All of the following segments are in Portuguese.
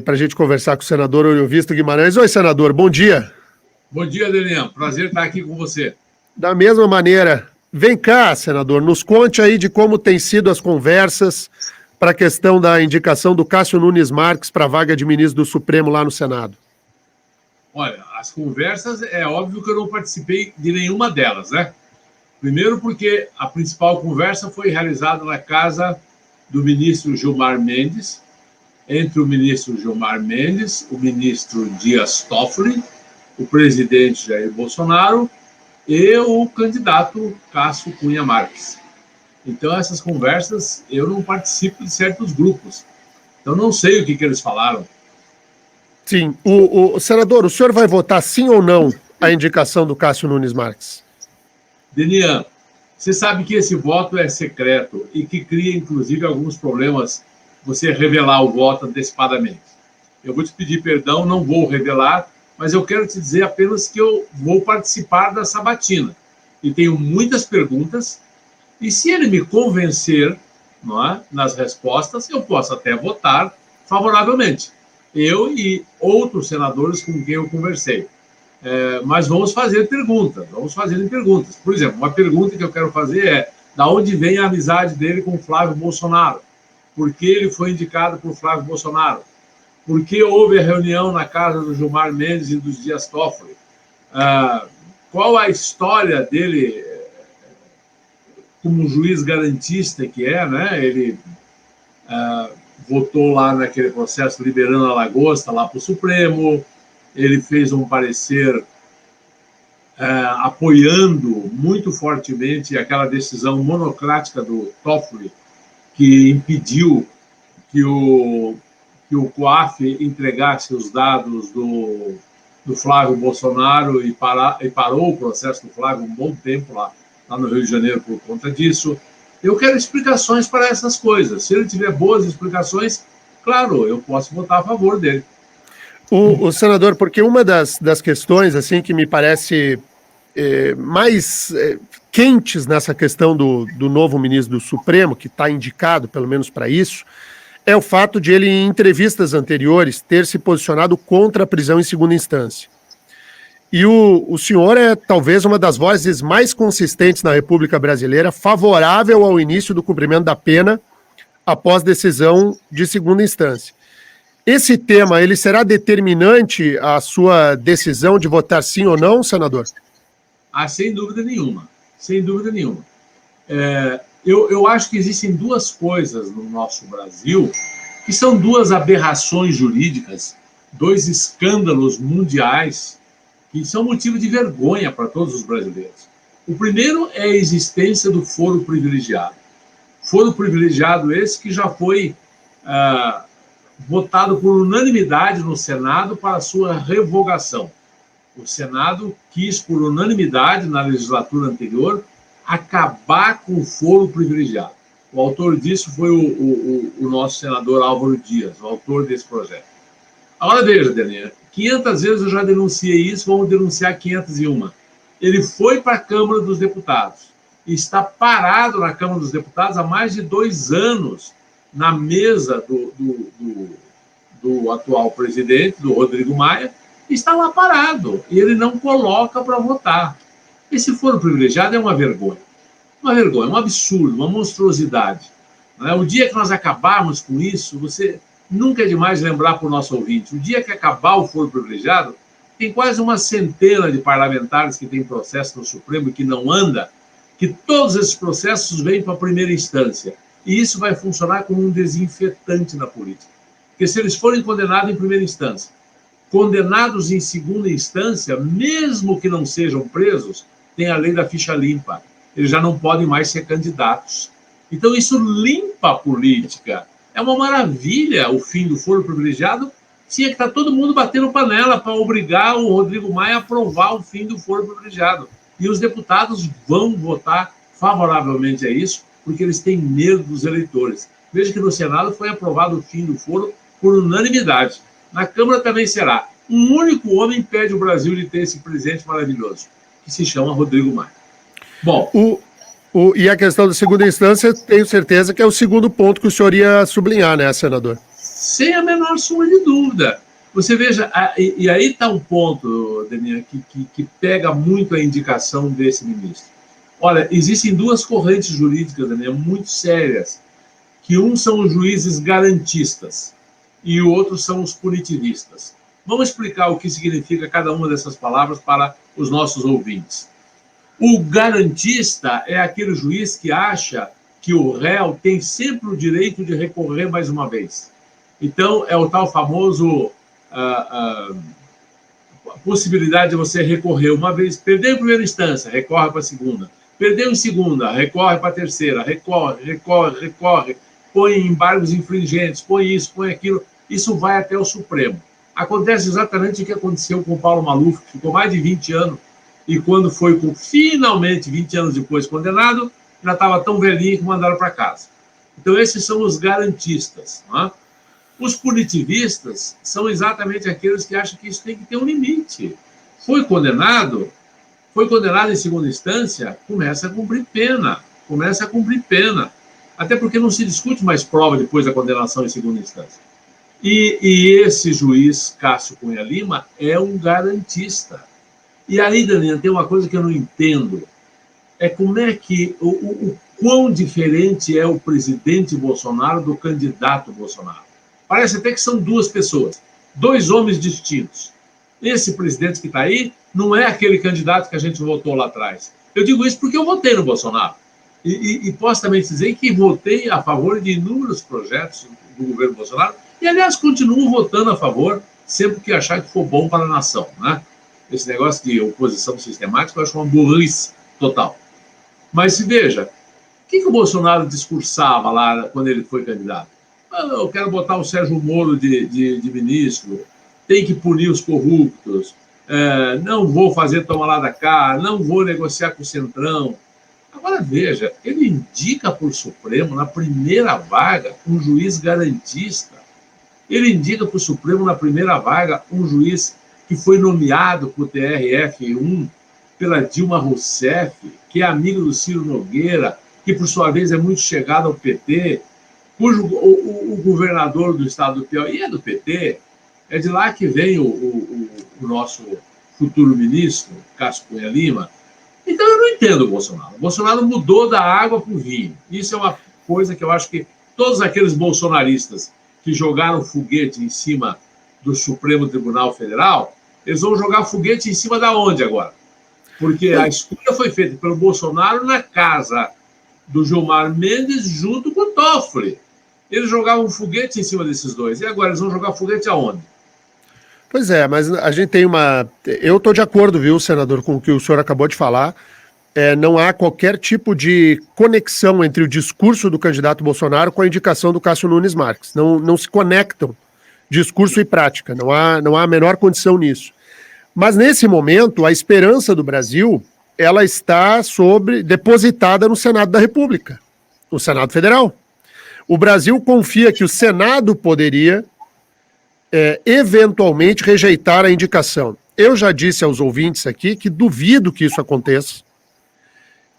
para a gente conversar com o senador Oriovisto Guimarães. Oi, senador, bom dia. Bom dia, Daniel. Prazer estar aqui com você. Da mesma maneira. Vem cá, senador, nos conte aí de como tem sido as conversas para a questão da indicação do Cássio Nunes Marques para a vaga de ministro do Supremo lá no Senado. Olha, as conversas, é óbvio que eu não participei de nenhuma delas, né? Primeiro porque a principal conversa foi realizada na casa do ministro Gilmar Mendes, entre o ministro Gilmar Mendes, o ministro Dias Toffoli, o presidente Jair Bolsonaro e o candidato Cássio Cunha Marques. Então, essas conversas, eu não participo de certos grupos. Então, não sei o que eles falaram. Sim. O senador, o senhor vai votar sim ou não a indicação do Cássio Nunes Marques? Denian, você sabe que esse voto é secreto e que cria, inclusive, alguns problemas você revelar o voto antecipadamente. Eu vou te pedir perdão, não vou revelar, mas eu quero te dizer apenas que eu vou participar da sabatina. E tenho muitas perguntas, e se ele me convencer, não é, nas respostas, eu posso até votar favoravelmente. Eu e outros senadores com quem eu conversei. Mas vamos fazer perguntas. Por exemplo, uma pergunta que eu quero fazer é: da onde vem a amizade dele com o Flávio Bolsonaro? Por que ele foi indicado por Flávio Bolsonaro? Por que houve a reunião na casa do Gilmar Mendes e dos Dias Toffoli? Qual a história dele como juiz garantista que é, né? Ele votou lá naquele processo liberando a lagosta lá para o Supremo, ele fez um parecer apoiando muito fortemente aquela decisão monocrática do Toffoli, que impediu que o COAF entregasse os dados do Flávio Bolsonaro e parou o processo do Flávio um bom tempo lá no Rio de Janeiro por conta disso. Eu quero explicações para essas coisas. Se ele tiver boas explicações, claro, eu posso votar a favor dele. O senador, porque uma das questões assim que me parece mais quentes nessa questão do novo ministro do Supremo, que está indicado pelo menos para isso, é o fato de ele, em entrevistas anteriores, ter se posicionado contra a prisão em segunda instância. E o senhor é talvez uma das vozes mais consistentes na República Brasileira, favorável ao início do cumprimento da pena após decisão de segunda instância. Esse tema, ele será determinante a sua decisão de votar sim ou não, senador? Sem dúvida nenhuma. Sem dúvida nenhuma. Eu acho que existem duas coisas no nosso Brasil que são duas aberrações jurídicas, dois escândalos mundiais que são motivo de vergonha para todos os brasileiros. O primeiro é a existência do foro privilegiado. Foro privilegiado esse que já foi votado por unanimidade no Senado para a sua revogação. O Senado quis, por unanimidade, na legislatura anterior, acabar com o foro privilegiado. O autor disso foi o nosso senador Álvaro Dias, o autor desse projeto. Agora veja, Daniel, 500 vezes eu já denunciei isso, vamos denunciar 501. Ele foi para a Câmara dos Deputados e está parado na Câmara dos Deputados há mais de 2 anos, na mesa do atual presidente, do Rodrigo Maia, está lá parado, e ele não coloca para votar. Esse foro privilegiado é uma vergonha, um absurdo, uma monstruosidade. O dia que nós acabarmos com isso, nunca é demais lembrar para o nosso ouvinte, o dia que acabar o foro privilegiado, tem quase uma centena de parlamentares que têm processo no Supremo e que não anda, que todos esses processos vêm para a primeira instância. E isso vai funcionar como um desinfetante na política. Porque se eles forem condenados em primeira instância, condenados em segunda instância, mesmo que não sejam presos, tem a lei da ficha limpa. Eles já não podem mais ser candidatos. Então, isso limpa a política. É uma maravilha o fim do foro privilegiado. Tinha que estar todo mundo batendo panela para obrigar o Rodrigo Maia a aprovar o fim do foro privilegiado. E os deputados vão votar favoravelmente a isso, porque eles têm medo dos eleitores. Veja que no Senado foi aprovado o fim do foro por unanimidade. Na Câmara também será. Um único homem impede o Brasil de ter esse presente maravilhoso, que se chama Rodrigo Maia. Bom... E a questão da segunda instância, tenho certeza que é o segundo ponto que o senhor ia sublinhar, né, senador? Sem a menor sombra de dúvida. Você veja, e aí está um ponto, Daniel, que pega muito a indicação desse ministro. Olha, existem duas correntes jurídicas, Daniel, muito sérias, que um são os juízes garantistas e o outro são os punitivistas. Vamos explicar o que significa cada uma dessas palavras para os nossos ouvintes. O garantista é aquele juiz que acha que o réu tem sempre o direito de recorrer mais uma vez. Então, é o tal famoso possibilidade de você recorrer uma vez, perdeu em primeira instância, recorre para a segunda, perdeu em segunda, recorre para a terceira, recorre, põe embargos infringentes, põe isso, põe aquilo, isso vai até o Supremo. Acontece exatamente o que aconteceu com o Paulo Maluf, que ficou mais de 20 anos, e quando foi finalmente, 20 anos depois, condenado, já estava tão velhinho que mandaram para casa. Então, esses são os garantistas. Não é? Os punitivistas são exatamente aqueles que acham que isso tem que ter um limite. Foi condenado em segunda instância, começa a cumprir pena. Até porque não se discute mais prova depois da condenação em segunda instância. E esse juiz, Cássio Cunha Lima, é um garantista. E aí, Daniel, tem uma coisa que eu não entendo. É como é que o quão diferente é o presidente Bolsonaro do candidato Bolsonaro. Parece até que são duas pessoas, dois homens distintos. Esse presidente que está aí não é aquele candidato que a gente votou lá atrás. Eu digo isso porque eu votei no Bolsonaro. E posso também dizer que votei a favor de inúmeros projetos do governo Bolsonaro e, aliás, continuo votando a favor sempre que achar que for bom para a nação. Né? Esse negócio de oposição sistemática eu acho uma burrice total. Mas veja, o que o Bolsonaro discursava lá quando ele foi candidato? Eu quero botar o Sérgio Moro de ministro, tem que punir os corruptos, não vou fazer toma lá da cá, não vou negociar com o Centrão. Agora veja, ele indica para o Supremo, na primeira vaga, um juiz garantista. Ele indica para o Supremo, na primeira vaga, um juiz que foi nomeado para o TRF1 pela Dilma Rousseff, que é amigo do Ciro Nogueira, que, por sua vez, é muito chegado ao PT, cujo o governador do estado do Piauí é do PT, é de lá que vem o nosso futuro ministro, Cássio Cunha Lima. Então, eu não entendo o Bolsonaro. O Bolsonaro mudou da água para o vinho. Isso é uma coisa que eu acho que todos aqueles bolsonaristas que jogaram foguete em cima do Supremo Tribunal Federal, eles vão jogar foguete em cima da onde agora? Porque a escolha foi feita pelo Bolsonaro na casa do Gilmar Mendes junto com o Toffoli. Eles jogavam foguete em cima desses dois. E agora eles vão jogar foguete aonde? Pois é, mas a gente tem uma... Eu estou de acordo, viu, senador, com o que o senhor acabou de falar. Não há qualquer tipo de conexão entre o discurso do candidato Bolsonaro com a indicação do Cássio Nunes Marques. Não se conectam discurso e prática. Não há a menor condição nisso. Mas, nesse momento, a esperança do Brasil, ela está depositada no Senado da República, no Senado Federal. O Brasil confia que o Senado poderia, eventualmente, rejeitar a indicação. Eu já disse aos ouvintes aqui que duvido que isso aconteça.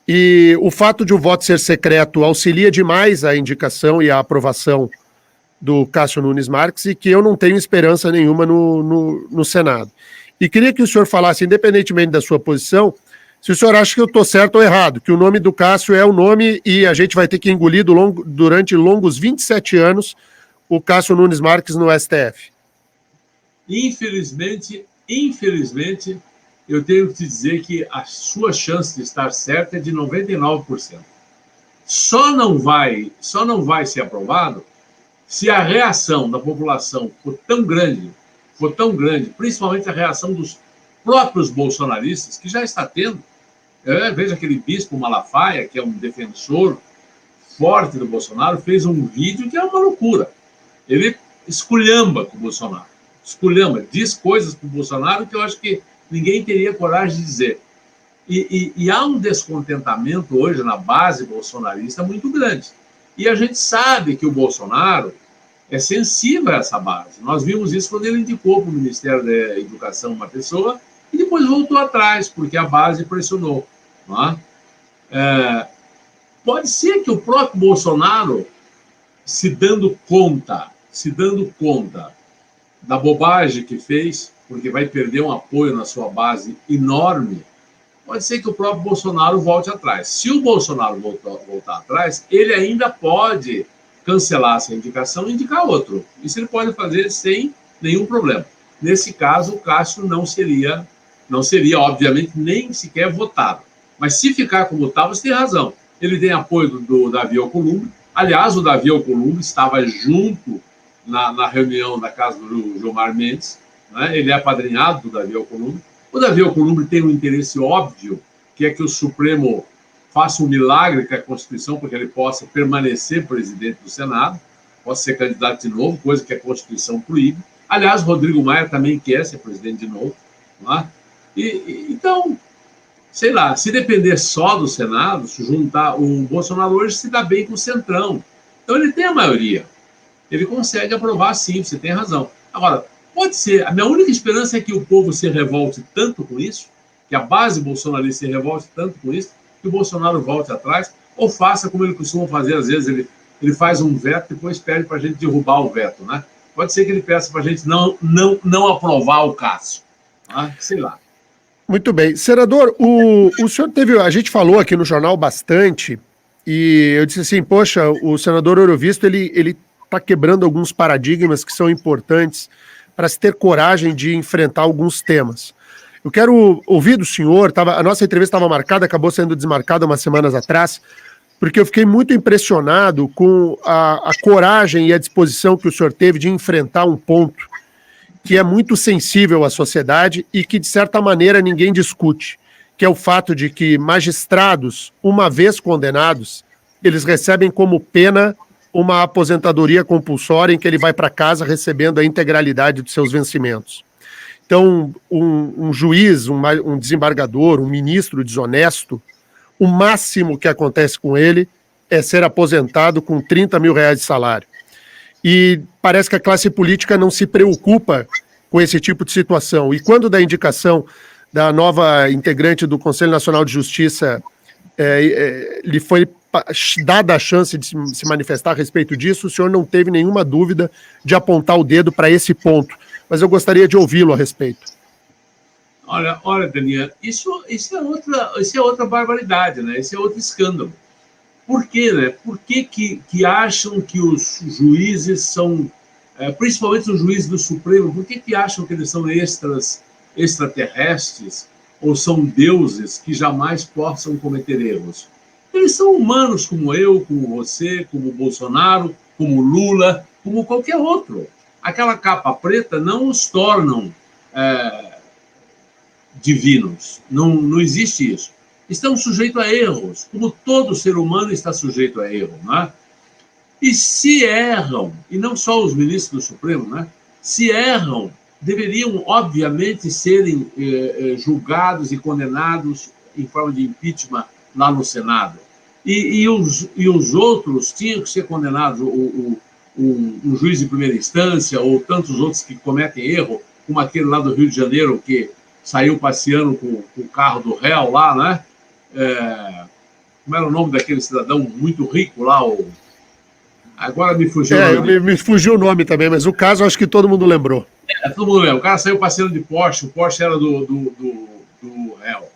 E o fato de o voto ser secreto auxilia demais a indicação e a aprovação do Cássio Nunes Marques e que eu não tenho esperança nenhuma no Senado. E queria que o senhor falasse, independentemente da sua posição, se o senhor acha que eu estou certo ou errado, que o nome do Cássio é o nome e a gente vai ter que engolir durante longos 27 anos o Cássio Nunes Marques no STF. Infelizmente, eu tenho que te dizer que a sua chance de estar certa é de 99%. Só não vai ser aprovado se a reação da população for tão grande, principalmente a reação dos próprios bolsonaristas, que já está tendo. Veja aquele bispo Malafaia, que é um defensor forte do Bolsonaro, fez um vídeo que é uma loucura. Ele esculhamba com o Bolsonaro. Diz coisas para o Bolsonaro que eu acho que ninguém teria coragem de dizer. E há um descontentamento hoje na base bolsonarista muito grande. E a gente sabe que o Bolsonaro é sensível a essa base. Nós vimos isso quando ele indicou para o Ministério da Educação uma pessoa e depois voltou atrás, porque a base pressionou. Não é? Pode ser que o próprio Bolsonaro, se dando conta se dando conta da bobagem que fez, porque vai perder um apoio na sua base enorme, pode ser que o próprio Bolsonaro volte atrás. Se o Bolsonaro voltar atrás, ele ainda pode cancelar essa indicação e indicar outro. Isso ele pode fazer sem nenhum problema. Nesse caso, o Cássio não seria, obviamente, nem sequer votado. Mas se ficar como está, você tem razão. Ele tem apoio do Davi Alcolumbre. Aliás, o Davi Alcolumbre estava junto na reunião da casa do Gilmar Mendes, né? Ele é apadrinhado do Davi Alcolumbre. O Davi Alcolumbre tem um interesse óbvio, que é que o Supremo faça um milagre com a Constituição, porque ele possa permanecer presidente do Senado, possa ser candidato de novo, coisa que a Constituição proíbe. Aliás, Rodrigo Maia também quer ser presidente de novo. Não é? Então, sei lá, se depender só do Senado, se juntar, o Bolsonaro hoje se dá bem com o Centrão. Então, ele tem a maioria. Ele consegue aprovar, sim, você tem razão. Agora, pode ser, a minha única esperança é que o povo se revolte tanto com isso, que a base bolsonarista se revolte tanto com isso, que o Bolsonaro volte atrás, ou faça como ele costuma fazer, às vezes ele faz um veto e depois pede para a gente derrubar o veto, né? Pode ser que ele peça para a gente não aprovar o Cássio, né? Sei lá. Muito bem. Senador, o senhor a gente falou aqui no jornal bastante, e eu disse assim, poxa, o senador Ouro Visto, ele está quebrando alguns paradigmas que são importantes para se ter coragem de enfrentar alguns temas. Eu quero ouvir do senhor, a nossa entrevista estava marcada, acabou sendo desmarcada umas semanas atrás, porque eu fiquei muito impressionado com a coragem e a disposição que o senhor teve de enfrentar um ponto que é muito sensível à sociedade e que, de certa maneira, ninguém discute, que é o fato de que magistrados, uma vez condenados, eles recebem como pena uma aposentadoria compulsória em que ele vai para casa recebendo a integralidade dos seus vencimentos. Então, um juiz, um desembargador, um ministro desonesto, o máximo que acontece com ele é ser aposentado com 30 mil reais de salário. E parece que a classe política não se preocupa com esse tipo de situação. E quando da indicação da nova integrante do Conselho Nacional de Justiça, lhe foi dada a chance de se manifestar a respeito disso, o senhor não teve nenhuma dúvida de apontar o dedo para esse ponto. Mas eu gostaria de ouvi-lo a respeito. Olha, Daniel, isso é outra barbaridade, né? Esse é outro escândalo. Por quê, né? Por que acham que os juízes são, principalmente os juízes do Supremo, por que acham que eles são extraterrestres ou são deuses que jamais possam cometer erros? Eles são humanos como eu, como você, como o Bolsonaro, como o Lula, como qualquer outro. Aquela capa preta não os tornam divinos. Não existe isso. Estão sujeitos a erros, como todo ser humano está sujeito a erro, né? E se erram, e não só os ministros do Supremo, né? Se erram, deveriam, obviamente, serem julgados e condenados em forma de impeachment lá no Senado. E os outros tinham que ser condenados, um juiz de primeira instância, ou tantos outros que cometem erro, como aquele lá do Rio de Janeiro, que saiu passeando com o carro do réu lá, né? Como era o nome daquele cidadão muito rico lá? Agora me fugiu o nome. Me fugiu o nome também, mas o caso acho que todo mundo lembrou. Todo mundo lembra. O cara saiu passeando de Porsche, o Porsche era do réu.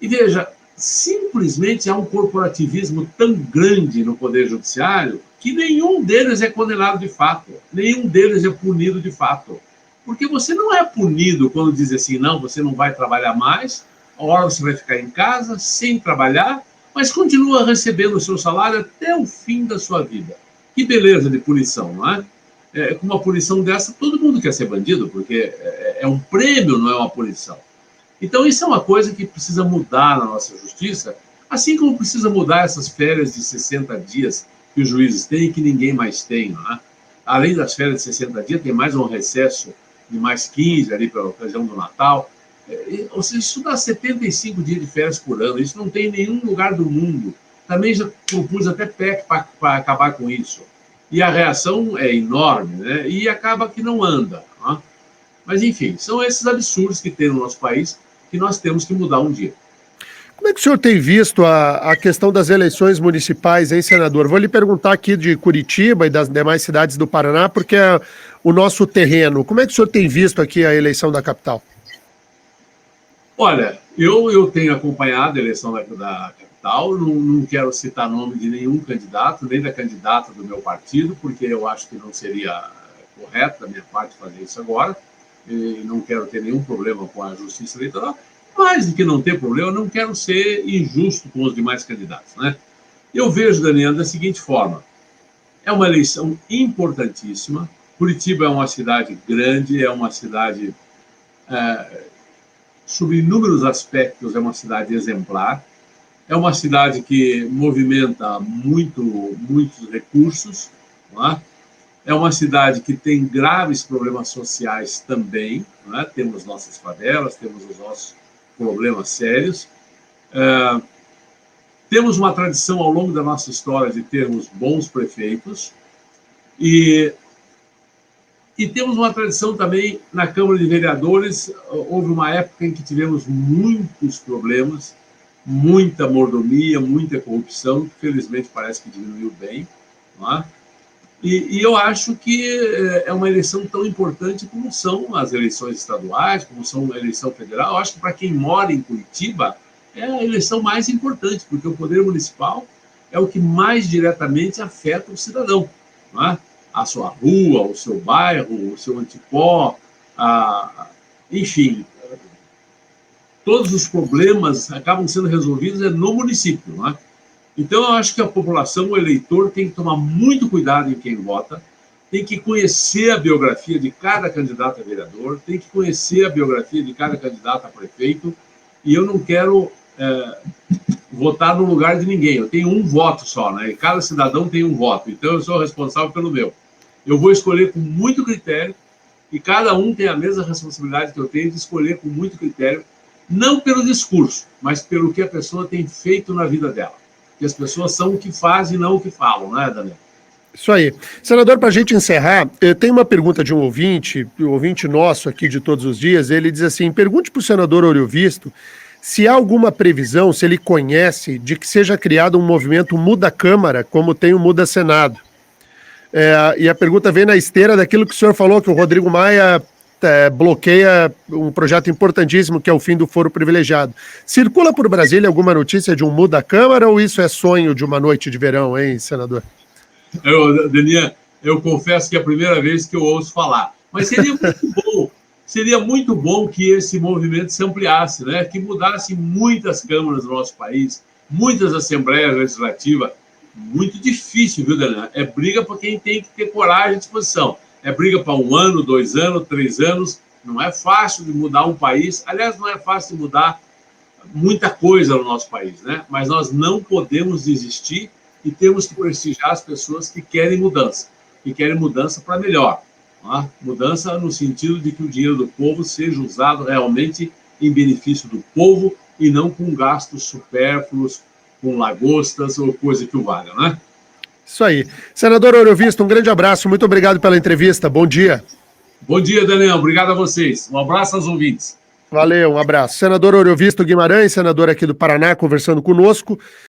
E veja, simplesmente há um corporativismo tão grande no Poder Judiciário que nenhum deles é condenado de fato, nenhum deles é punido de fato. Porque você não é punido quando diz assim, não, você não vai trabalhar mais, a hora você vai ficar em casa, sem trabalhar, mas continua recebendo o seu salário até o fim da sua vida. Que beleza de punição, não é? Com uma punição dessa, todo mundo quer ser bandido, porque é um prêmio, não é uma punição. Então, isso é uma coisa que precisa mudar na nossa justiça, assim como precisa mudar essas férias de 60 dias que os juízes têm e que ninguém mais tem, não é? Além das férias de 60 dias, tem mais um recesso de mais 15 ali para a ocasião do Natal. Ou seja, isso dá 75 dias de férias por ano. Isso não tem em nenhum lugar do mundo. Também já propus até PEC para acabar com isso. E a reação é enorme, né? E acaba que não anda. Né? Mas, enfim, são esses absurdos que tem no nosso país que nós temos que mudar um dia. Como é que o senhor tem visto a questão das eleições municipais, hein, senador? Vou lhe perguntar aqui de Curitiba e das demais cidades do Paraná, porque é o nosso terreno. Como é que o senhor tem visto aqui a eleição da capital? Olha, eu tenho acompanhado a eleição da capital, não quero citar nome de nenhum candidato, nem da candidata do meu partido, porque eu acho que não seria correto da minha parte fazer isso agora, e não quero ter nenhum problema com a justiça eleitoral. Mais do que não ter problema, eu não quero ser injusto com os demais candidatos, né? Eu vejo, Daniel, da seguinte forma: é uma eleição importantíssima. Curitiba é uma cidade grande, é uma cidade, sob inúmeros aspectos, é uma cidade exemplar. É uma cidade que movimenta muitos recursos, não é? É uma cidade que tem graves problemas sociais também, não é? Temos nossas favelas, temos os nossos problemas sérios. Temos uma tradição ao longo da nossa história de termos bons prefeitos e temos uma tradição também na Câmara de Vereadores. Houve uma época em que tivemos muitos problemas, muita mordomia, muita corrupção, que felizmente parece que diminuiu bem, não é? E eu acho que é uma eleição tão importante como são as eleições estaduais, como são a eleição federal. Eu acho que para quem mora em Curitiba é a eleição mais importante, porque o poder municipal é o que mais diretamente afeta o cidadão, não é? A sua rua, o seu bairro, o seu antipó, enfim, todos os problemas acabam sendo resolvidos no município, não é? Então, eu acho que a população, o eleitor, tem que tomar muito cuidado em quem vota, tem que conhecer a biografia de cada candidato a vereador, tem que conhecer a biografia de cada candidato a prefeito, e eu não quero votar no lugar de ninguém. Eu tenho um voto só, né? E cada cidadão tem um voto, então eu sou responsável pelo meu. Eu vou escolher com muito critério, e cada um tem a mesma responsabilidade que eu tenho de escolher com muito critério, não pelo discurso, mas pelo que a pessoa tem feito na vida dela. Que as pessoas são o que fazem e não o que falam, né, Daniel? Isso aí. Senador, para a gente encerrar, tem uma pergunta de um ouvinte nosso aqui de todos os dias. Ele diz assim: pergunte para o senador Ouro-Visto se há alguma previsão, se ele conhece, de que seja criado um movimento Muda Câmara, como tem o Muda Senado. E a pergunta vem na esteira daquilo que o senhor falou, que o Rodrigo Maia bloqueia um projeto importantíssimo, que é o fim do foro privilegiado. Circula por Brasília alguma notícia de um Muda Câmara, ou isso é sonho de uma noite de verão, hein, senador? Daniel, eu confesso que é a primeira vez que eu ouço falar, mas seria muito bom que esse movimento se ampliasse, né? Que mudasse muitas câmaras do nosso país, muitas assembleias legislativas. Muito difícil, viu, Daniel? É briga para quem tem que ter coragem e disposição. É briga para 1 ano, 2 anos, 3 anos. Não é fácil de mudar um país. Aliás, não é fácil de mudar muita coisa no nosso país, né? Mas nós não podemos desistir e temos que prestigiar as pessoas que querem mudança para melhor. Tá? Mudança no sentido de que o dinheiro do povo seja usado realmente em benefício do povo e não com gastos supérfluos, com lagostas ou coisa que o valha, né? Isso aí. Senador Ouro-Visto, um grande abraço, muito obrigado pela entrevista, bom dia. Bom dia, Daniel, obrigado a vocês. Um abraço aos ouvintes. Valeu, um abraço. Senador Ouro-Visto Guimarães, senador aqui do Paraná, conversando conosco.